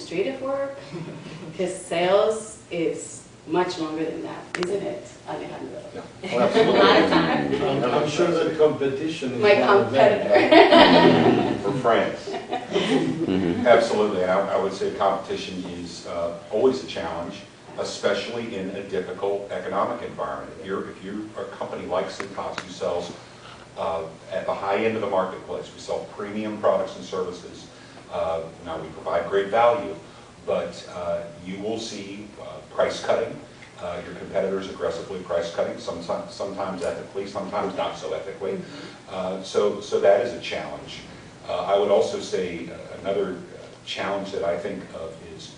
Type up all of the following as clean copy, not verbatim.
administrative work, because sales is much longer than that, isn't it, Alejandro? Yeah. Well, absolutely. A lot of time. I'm sure that competition is My one of them. competitor. For France. Absolutely, and I would say competition is always a challenge, especially in a difficult economic environment. If you're a company like Cintas who sells at the high end of the marketplace, we sell premium products and services. Now we provide great value, but you will see price cutting. Your competitors aggressively price cutting, sometimes ethically, sometimes not so ethically. So that is a challenge. I would also say another challenge that I think of is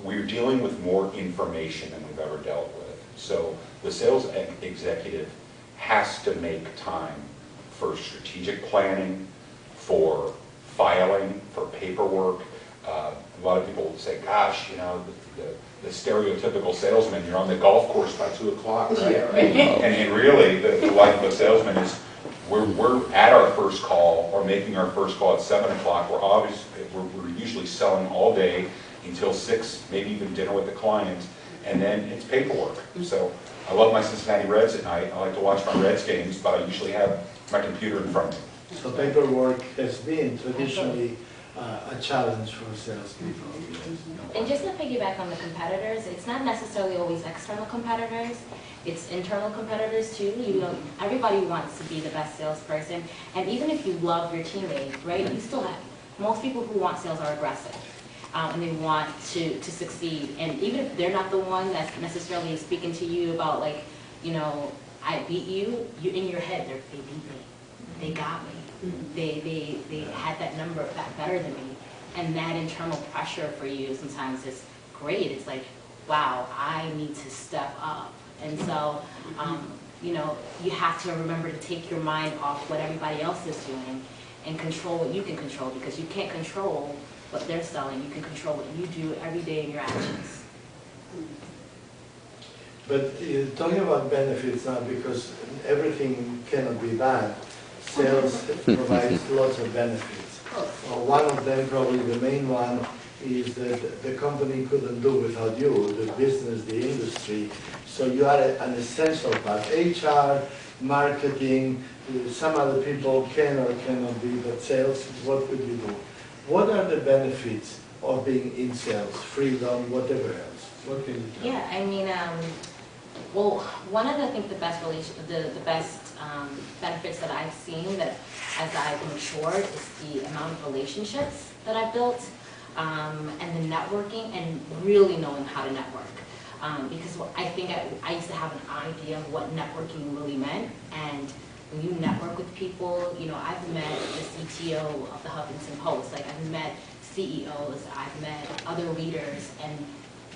we're dealing with more information than we've ever dealt with. So the sales executive has to make time for strategic planning, for filing, for paperwork. A lot of people say, gosh, you know, the stereotypical salesman, you're on the golf course by 2 o'clock, right? Yeah, right. And really, the life of a salesman is we're at our first call or making our first call at 7 o'clock. We're usually selling all day until 6, maybe even dinner with the client, and then it's paperwork. So I love my Cincinnati Reds at night. I like to watch my Reds games, but I usually have my computer in front of me. So paperwork has been traditionally a challenge for salespeople. And just to piggyback on the competitors, it's not necessarily always external competitors. It's internal competitors too. You know, everybody wants to be the best salesperson, and even if you love your teammate, right? You still have most people who want sales are aggressive, and they want to succeed. And even if they're not the one that's necessarily speaking to you about like, you know, I beat you. You in your head, they beat me, they got me. They had that number that better than me, and that internal pressure for you sometimes is great. It's like, wow, I need to step up. And so, you know, you have to remember to take your mind off what everybody else is doing and control what you can control, because you can't control what they're selling. You can control what you do every day in your actions. But talking about benefits now, because everything cannot be bad, sales provides lots of benefits. One of them, probably the main one, is that the company couldn't do without you, the business, the industry. So you are an essential part. HR, marketing, some other people can or cannot be, but sales, what would you do? What are the benefits of being in sales? Freedom, whatever else. What can you tell? Yeah, I mean, well, one of the, I think the best benefits that I've seen that as I've matured is the amount of relationships that I've built, and the networking, and really knowing how to network. Because I think I used to have an idea of what networking really meant, and when you network with people, you know, I've met the CTO of the Huffington Post, like I've met CEOs, I've met other leaders, and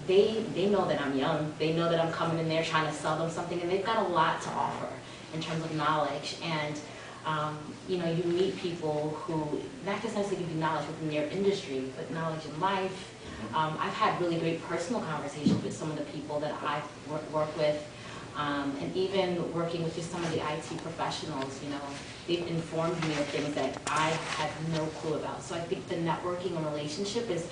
they know that I'm young, they know that I'm coming in there trying to sell them something, and they've got a lot to offer in terms of knowledge. And you know, you meet people who not just necessarily give you knowledge within their industry, but knowledge in life. I've had really great personal conversations with some of the people that I've worked with, and even working with just some of the IT professionals, you know, they've informed me of things that I had no clue about. So I think the networking and relationship is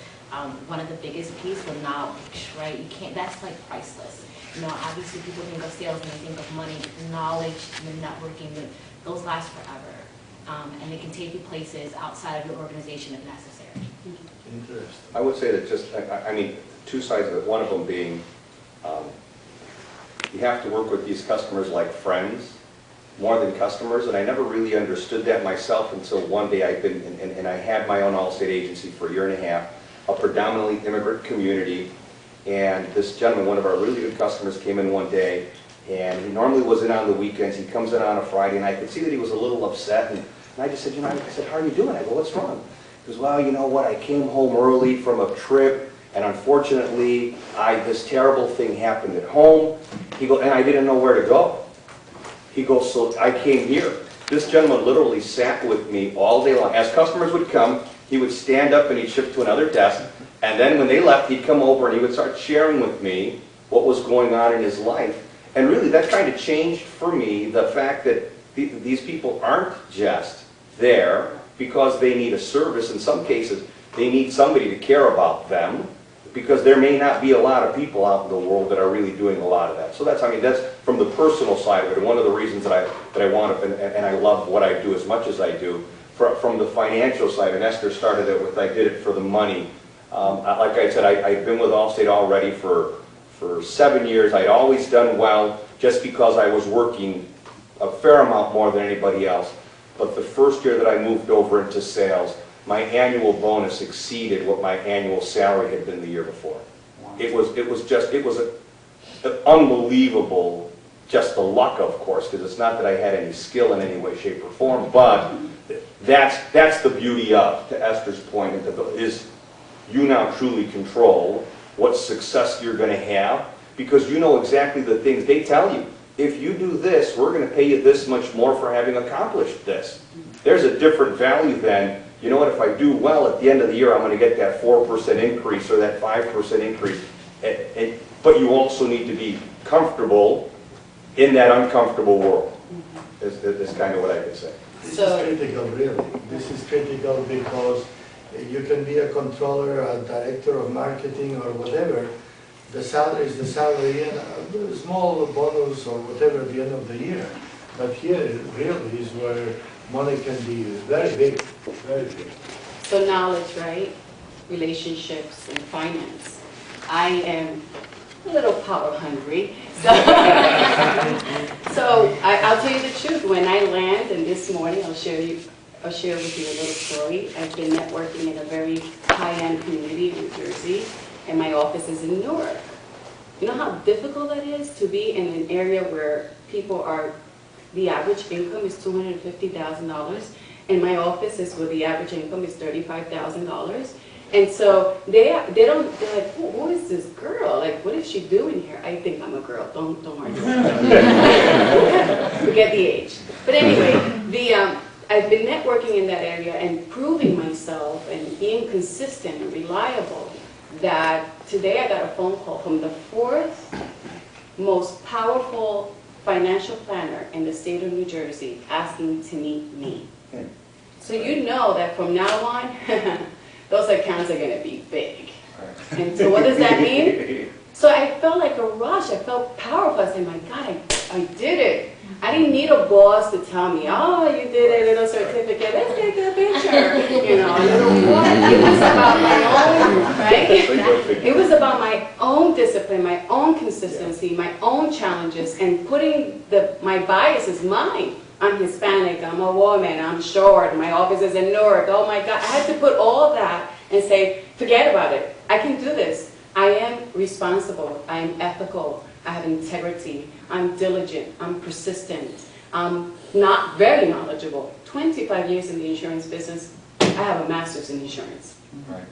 one of the biggest pieces of knowledge, right? You can't, that's like priceless. You know, obviously people think of sales and they think of money, but the knowledge and the networking, those last forever. And they can take you places outside of your organization if necessary. Interesting. I would say that just, I mean, two sides of it. One of them being, you have to work with these customers like friends, more than customers, and I never really understood that myself until one day I've been, and I had my own Allstate agency for a year and a half, a predominantly immigrant community, and this gentleman, one of our really good customers, came in one day, and he normally was in on the weekends. He comes in on a Friday, and I could see that he was a little upset, and I just said, you know, I said, how are you doing? I go, what's wrong? He goes, well, you know what, I came home early from a trip, and unfortunately, this terrible thing happened at home. He goes, and I didn't know where to go. He goes, so I came here. This gentleman literally sat with me all day long. As customers would come, he would stand up and he'd shift to another desk, and then when they left, he'd come over and he would start sharing with me what was going on in his life. And really, that kind of changed for me the fact that these people aren't just there because they need a service. In some cases, They need somebody to care about them, because there may not be a lot of people out in the world that are really doing a lot of that. So that's, I mean, that's from the personal side of it, and one of the reasons that I want to, and I love what I do as much as I do. From the financial side, and Esther started it with, I did it for the money. Like I said, I've been with Allstate already for 7 years. I'd always done well just because I was working a fair amount more than anybody else. But the first year that I moved over into sales, my annual bonus exceeded what my annual salary had been the year before. It was an unbelievable, just the luck, of course, because it's not that I had any skill in any way, shape, or form, but that's the beauty of, to Esther's point, is you now truly control what success you're going to have, because you know exactly the things they tell you. If you do this, we're going to pay you this much more for having accomplished this. There's a different value than, you know what, if I do well at the end of the year, I'm going to get that 4% increase or that 5% increase. But you also need to be comfortable in that uncomfortable world, is kind of what I could say. This is critical, really. This is critical because you can be a controller, a director of marketing or whatever. The salary is the salary and a small bonus or whatever at the end of the year. But here really is where money can be very big, very big. So knowledge, right? Relationships and finance. I am a little power hungry. So I'll tell you the truth. When I land, and this morning I'll share with you a little story. I've been networking in a very high-end community in New Jersey, and my office is in Newark. You know how difficult that is to be in an area where people are, the average income is $250,000, and my office is where the average income is $35,000. And so they're like, who is this girl? Like, what is she doing here? I think I'm a girl. Don't argue. Forget the age. But anyway, I've been networking in that area and proving myself and being consistent and reliable. That today I got a phone call from the 4th most powerful financial planner in the state of New Jersey asking to meet me. So you know that from now on, those accounts are going to be big. And so what does that mean? So I felt like a rush. I felt powerful. I said, my God, I did it. I didn't need a boss to tell me, oh, you did a little certificate. Let's take a picture. You know, a little what? It was about my own, right? It was about my own discipline, my own consistency, my own challenges, and putting my biases, mine. I'm Hispanic, I'm a woman, I'm short, my office is in Newark, oh my God. I had to put all that and say, forget about it. I can do this. I am responsible, I am ethical, I have integrity, I'm diligent, I'm persistent, I'm not very knowledgeable. 25 years in the insurance business, I have a master's in insurance. Right.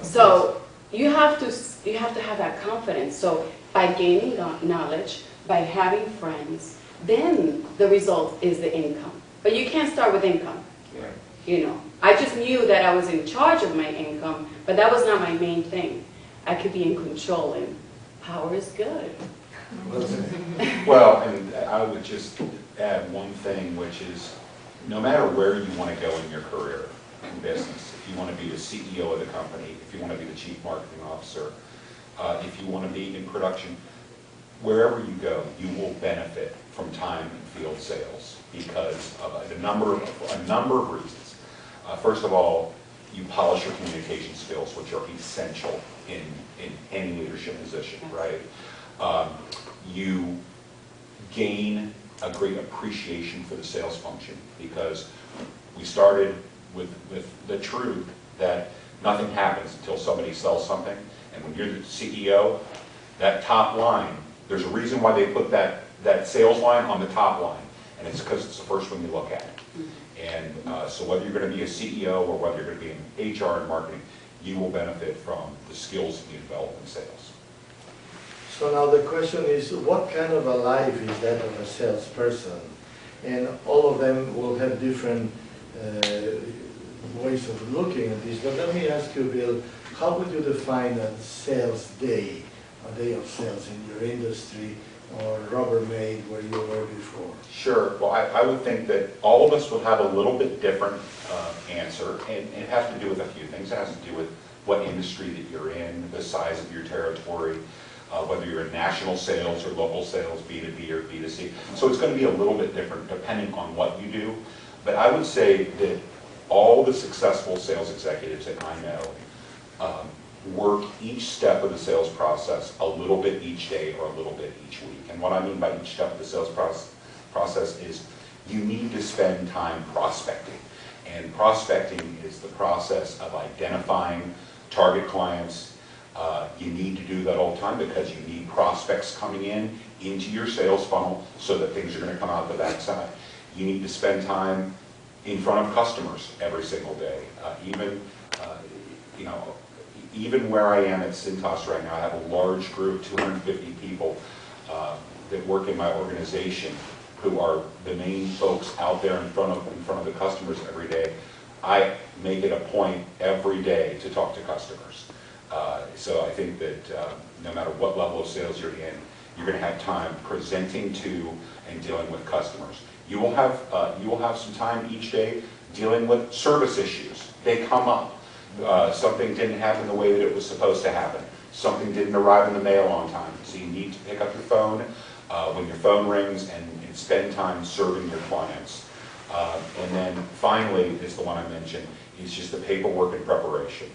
So you have to have that confidence. So by gaining knowledge, by having friends, then the result is the income. But you can't start with income. Right. You know, I just knew that I was in charge of my income, but that was not my main thing. I could be in control, and power is good. Well, and I would just add one thing, which is no matter where you want to go in your career in business, if you want to be the CEO of the company, if you want to be the chief marketing officer, if you want to be in production, wherever you go, you will benefit from time in field sales because of a number of reasons. First of all, you polish your communication skills, which are essential in any leadership position, right? You gain a great appreciation for the sales function because we started with the truth that nothing happens until somebody sells something, and when you're the CEO, that top line, there's a reason why they put that sales line on the top line, and it's because it's the first one you look at. And so whether you're going to be a CEO or whether you're going to be in HR and marketing, you will benefit from the skills that you develop in sales. So now the question is, what kind of a life is that of a salesperson? And all of them will have different ways of looking at this. But let me ask you, Bill, how would you define a sales day, a day of sales in your industry? or Rubbermaid where you were before? Sure. Well, I would think that all of us would have a little bit different answer, and it has to do with a few things. It has to do with what industry that you're in, the size of your territory, whether you're in national sales or local sales, B2B or B2C. So it's going to be a little bit different depending on what you do. But I would say that all the successful sales executives that I know work each step of the sales process a little bit each day or a little bit each week. And what I mean by each step of the sales process is you need to spend time prospecting. And prospecting is the process of identifying target clients. You need to do that all the time because you need prospects coming into your sales funnel so that things are going to come out the backside. You need to spend time in front of customers every single day. Even where I am at Cintas right now, I have a large group, 250 people that work in my organization who are the main folks out there in front of the customers every day. I make it a point every day to talk to customers. So I think that no matter what level of sales you're in, you're going to have time presenting to and dealing with customers. You will have some time each day dealing with service issues. They come up. Something didn't happen the way that it was supposed to happen. Something didn't arrive in the mail on time. So you need to pick up your phone when your phone rings and spend time serving your clients. And then finally is the one I mentioned, is just the paperwork and preparation.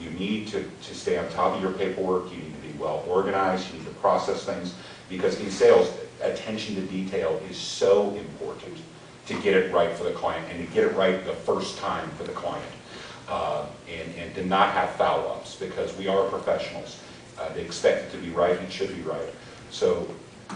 You need to stay on top of your paperwork. You need to be well organized. You need to process things because in sales, attention to detail is so important to get it right for the client and to get it right the first time for the client. And to not have foul-ups because we are professionals. They expect it to be right, it should be right. So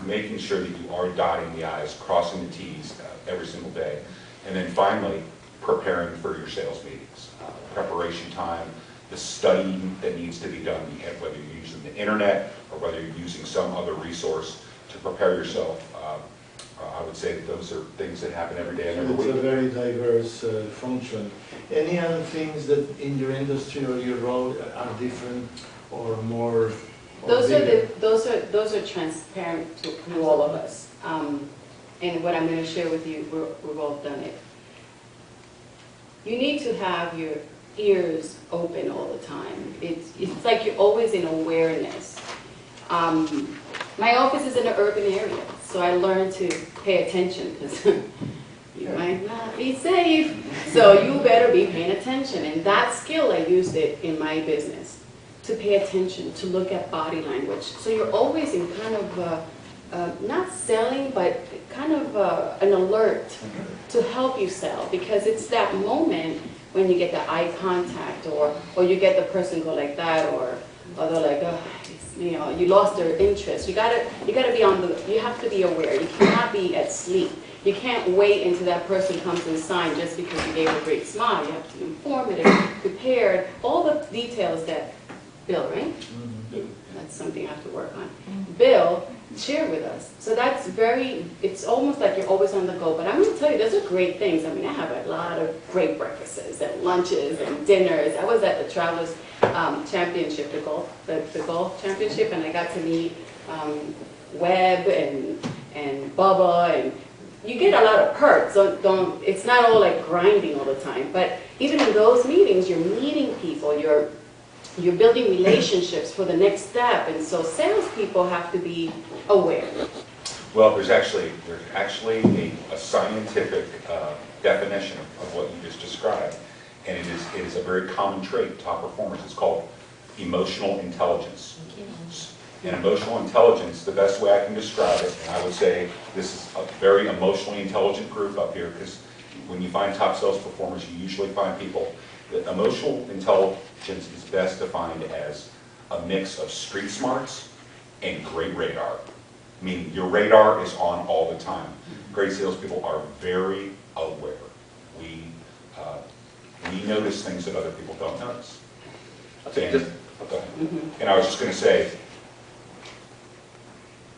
making sure that you are dotting the I's, crossing the T's every single day. And then finally, preparing for your sales meetings. Preparation time, the study that needs to be done, whether you're using the internet or whether you're using some other resource to prepare yourself. I would say that those are things that happen every day and every week. It's a very diverse function. Any other things that in your industry or your role are different or more? Those are transparent to all of us. And what I'm going to share with you, we've all done it. You need to have your ears open all the time. It's like you're always in awareness. My office is in an urban area, so I learned to pay attention because you might not be safe. So you better be paying attention. And that skill, I used it in my business, to pay attention, to look at body language. So you're always in kind of, not selling, but kind of an alert to help you sell. Because it's that moment when you get the eye contact or you get the person go like that or they're like, oh, you lost their interest. You gotta be you have to be aware. You cannot be at sleep. You can't wait until that person comes and signs just because you gave a great smile. You have to be informative, prepared, all the details that Bill, right? That's something I have to work on. Bill shared with us. So that's it's almost like you're always on the go. But I'm going to tell you, those are great things. I mean, I have a lot of great breakfasts and lunches and dinners. I was at the Travelers Championship, the golf championship, and I got to meet Webb and Bubba, and you get a lot of perks. It's not all like grinding all the time. But even in those meetings, you're meeting people. You're building relationships for the next step, and so salespeople have to be aware. Well, there's actually a scientific definition of what you just described, and it is a very common trait in top performers. It's called emotional intelligence. And emotional intelligence, the best way I can describe it, and I would say this is a very emotionally intelligent group up here, because when you find top sales performers, you usually find people that emotional intelligence is best defined as a mix of street smarts and great radar. Meaning your radar is on all the time. Great salespeople are very aware. We notice things that other people don't notice. And I was just going to say,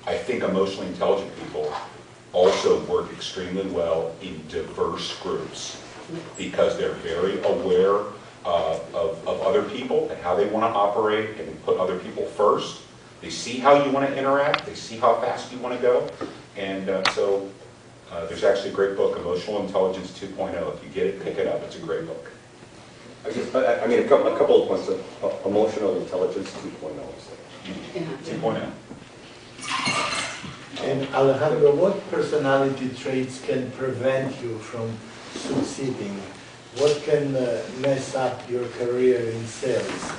I think emotionally intelligent people also work extremely well in diverse groups because they're very aware of other people and how they want to operate and put other people first, They see how you want to interact, they see how fast you want to go, and there's actually a great book, Emotional Intelligence 2.0. If you get it, pick it up. It's a great book. I mean, a couple of points of emotional intelligence 2.0. Yeah. 2.0. And Alejandro, what personality traits can prevent you from succeeding? What can mess up your career in sales?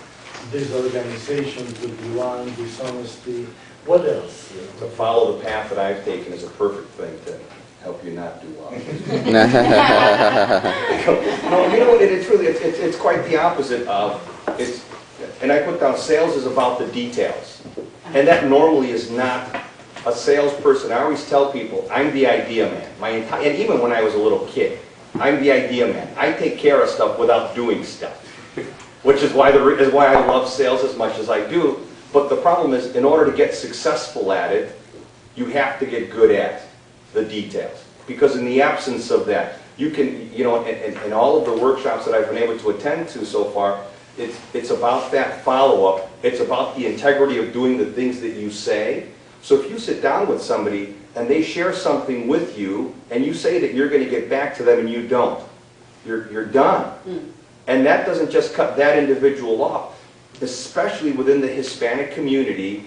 Disorganization could be one, dishonesty. What else? To follow the path that I've taken is a perfect thing to help you not do well. No, you know what? It's quite the opposite of and I put down sales is about the details, and that normally is not a salesperson. I always tell people I'm the idea man. And even when I was a little kid, I'm the idea man. I take care of stuff without doing stuff, which is why I love sales as much as I do. But the problem is, in order to get successful at it, you have to get good at the details. Because in the absence of that, you can, you know, in all of the workshops that I've been able to attend to so far, it's about that follow-up. It's about the integrity of doing the things that you say. So if you sit down with somebody and they share something with you, and you say that you're going to get back to them and you don't, you're done. And that doesn't just cut that individual off. Especially within the Hispanic community,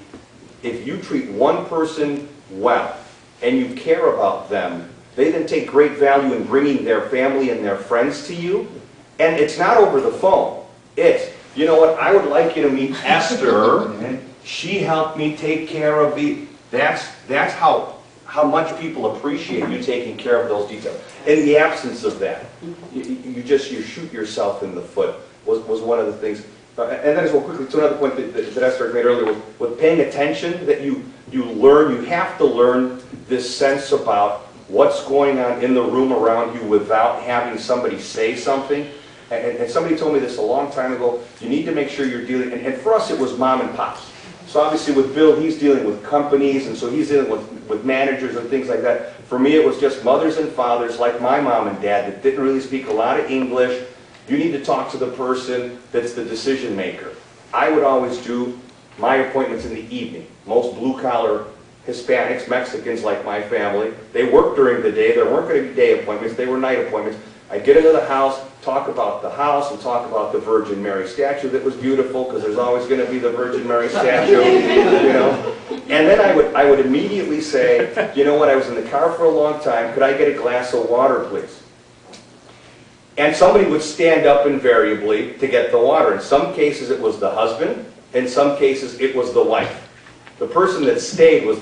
if you treat one person well and you care about them, they then take great value in bringing their family and their friends to you. And it's not over the phone. It's, you know what, I would like you to meet Esther. She helped me take care of the... That's how much people appreciate you taking care of those details. In the absence of that, you shoot yourself in the foot was one of the things. And then as well quickly to another point that Esther made earlier, with paying attention, that you have to learn this sense about what's going on in the room around you without having somebody say something. And somebody told me this a long time ago, you need to make sure you're dealing, and for us it was mom and pops. So obviously with Bill, he's dealing with companies, and so he's dealing with managers and things like that. For me, it was just mothers and fathers like my mom and dad that didn't really speak a lot of English. You need to talk to the person that's the decision maker. I would always do my appointments in the evening. Most blue-collar Hispanics, Mexicans like my family, they work during the day. There weren't going to be day appointments. They were night appointments. I'd get into the house, talk about the house, and talk about the Virgin Mary statue that was beautiful, because there's always going to be the Virgin Mary statue, you know. And then I would immediately say, you know what, I was in the car for a long time. Could I get a glass of water, please? And somebody would stand up invariably to get the water. In some cases it was the husband, in some cases it was the wife. The person that stayed was